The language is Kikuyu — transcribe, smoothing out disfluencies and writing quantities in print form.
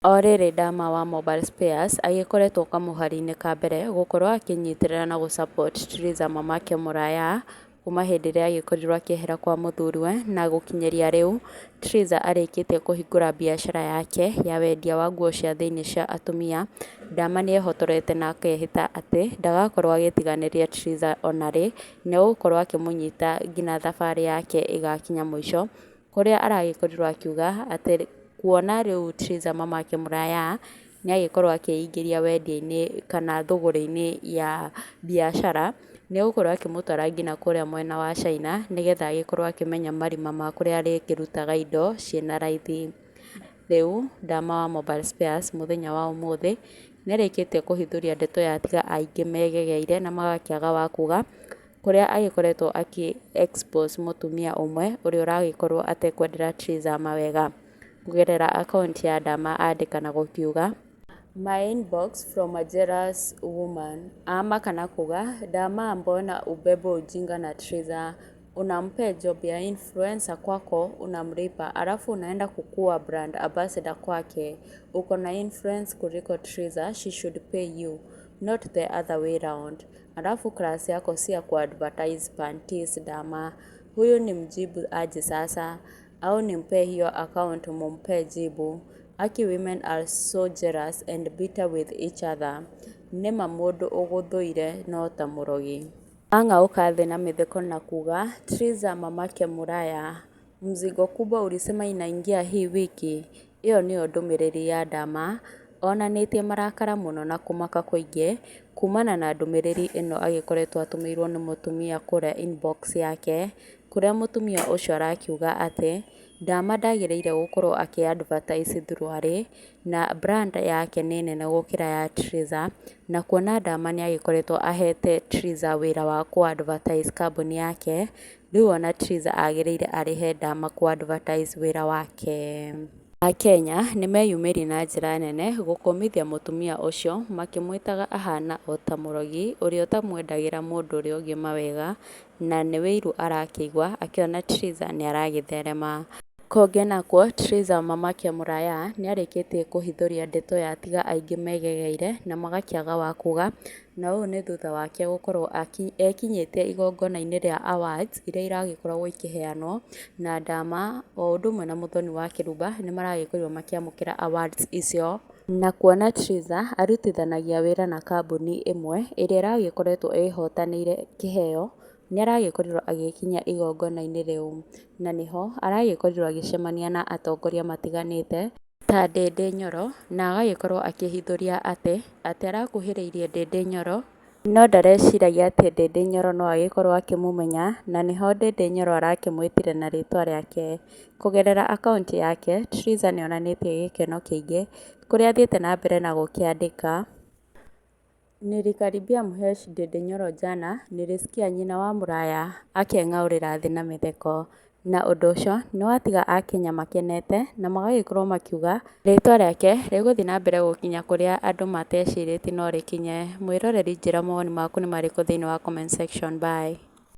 O rĩrĩ Ndama wa Mobile Spares agĩkoretwo kamũhari-inĩ ka mbere gũkorwo akĩnyitĩrĩra na gũsupport Triza Mamake Mũraya kuma hĩndĩ ĩrĩa agĩkorirwo akĩehera kwa mũthuriwe, na gũkinyĩria rĩu Triza arĩkĩtie kũhingũra biacara yake ya wendia wa nguo cia thĩinĩ cia atumia. Ndama nĩehotorete na akehĩta atĩ ndagakorwo agĩtiganĩria Triza ona rĩ, nĩegũkorwo akĩmũnyita nginya thabarĩ yake ĩgakinya mũico, kũrĩa aragĩkorirwo akiuga atĩ kuona rĩu Triza Mamake Mũraya nĩagĩkorwo akĩingĩria wendia-inĩ kana thũgũrĩ-inĩ ya biacara, nĩegũkorwo akĩmũtwara nginya kũrĩa mwena wa China nĩgetha agĩkorwo akĩmenya marima ma kũrĩa arĩkĩrutaga indo ciĩna raithi. Rĩu Ndama wa Mobile Spares mũthenya wa ũmũthĩ nĩarĩkĩtie kũhithũria ndeto ya tiga aingĩ megegeire na magakĩaga wa kuga, kũrĩa agĩkoretwo expose mũtumia ũmwe ũrĩa ũragĩkorwo atekwendera Triza mawega. Kũgerera akaunti ya Ndama andĩka na gũkiuga "My inbox from a jealous woman." Amaka na kuga Ndama, mbona ubebe ujinga na Triza, unampea job ya influencer kwako, unamlipa alafu unaenda kukua brand ambassador kwake. Uko na influence kuliko Triza, she should pay you, not the other way round. Alafu class yako si ya kuadvertise panties Ndama. Huyu ni mjibu aje sasa, au nimpe hiyo account mumpe jibu. Aki women are so jealous and bitter with each other. Nĩma mũndũ ũgũthũire no ta mũrogi. Ang'auka thĩ na mĩtheko na kuga Triza Mamake Mũraya, mzigo kubwa ulisema inaingia hii wiki. Iyo nĩyo ndũmĩrĩri ya Ndama onanĩtie marakara mũno na kũmaka kũingĩ kumana na ndũmĩrĩri ĩno agĩkoretwo atũmĩirwo nĩ mũtumia kũrĩa inbox yake, kũrĩa mũtumia ũcio arakiuga atĩ Ndama ndagĩrĩire gũkorwo akĩ-advertise thurwari na brand yake nĩ nene gũkĩra ya Triza, na kuona Ndama nĩagĩkoretwo ahete Triza wĩra wa kũ-advertise kambuni yake, rĩu ona Triza agĩrĩire arĩhe Ndama kũ-advertise wĩra wake. Akenya nĩmeyumĩria na njĩra nene gũkũmithia mũtumia ũcio, makĩmwĩtaga ahana ota mũrogi ũrĩa ũtamwendagĩra mũndũ ũrĩa ũngĩ mawega, na nĩ wĩiru arakĩigua akĩona Triza nĩaragĩtherema. Konge nakuo Triza Mamake Mũraya nĩarĩkĩtie kũhithũria ndeto ya tiga aingĩ megegeire na magakĩaga wa kuga, na ũũ nĩ thutha wake gũkorwo ekinyĩtie igongona-inĩ rĩa awards iria iragĩkoragwo ikĩheanwo, na Ndama o ũndũ ũmwe na Mũthoni wa Kĩrumba nĩmaragĩkorirwo makĩamũkĩra awards icio, na kuona Triza arutithanagia wĩra na kambuni ĩmwe ĩrĩa ĩragĩkoretwo ĩhotanĩire kĩheo, nĩaragĩkorirwo agĩkinya igongona-inĩ rĩu, na nĩho aragĩkorirwo agĩcemania na atongoria matiganĩte ta Ndĩndĩ Nyoro, na agagĩkorwo akĩhithũria atĩ arakuhĩrĩirie Ndĩndĩ Nyoro no ndareciragia atĩ Ndĩndĩ Nyoro no agĩkorwo akĩmũmenya, na nĩho Ndĩndĩ Nyoro arakĩmwĩtire na rĩtwa rĩake. Kũgerera akaunti yake Triza nĩonanĩtie gĩkeno kĩingĩ kũrĩa athiĩte na mbere na gũkĩandĩka "Nilikaribia Mhesh Ndĩndĩ Nyoro jana, nilisikia nyina wa Mũraya akĩng'aũrĩra thĩ na mĩtheko." Na ũndũ ũcio nĩwatiga Akenya makenete na magagĩkorwo makiuga rĩtwa rĩake rĩgũthiĩ na mbere gũkinya kũrĩa andũ matecirĩtie no rĩkinye. Mwĩroreri njĩra mawoni maku nĩ marĩkũ thĩinĩ wa comment section. Bye.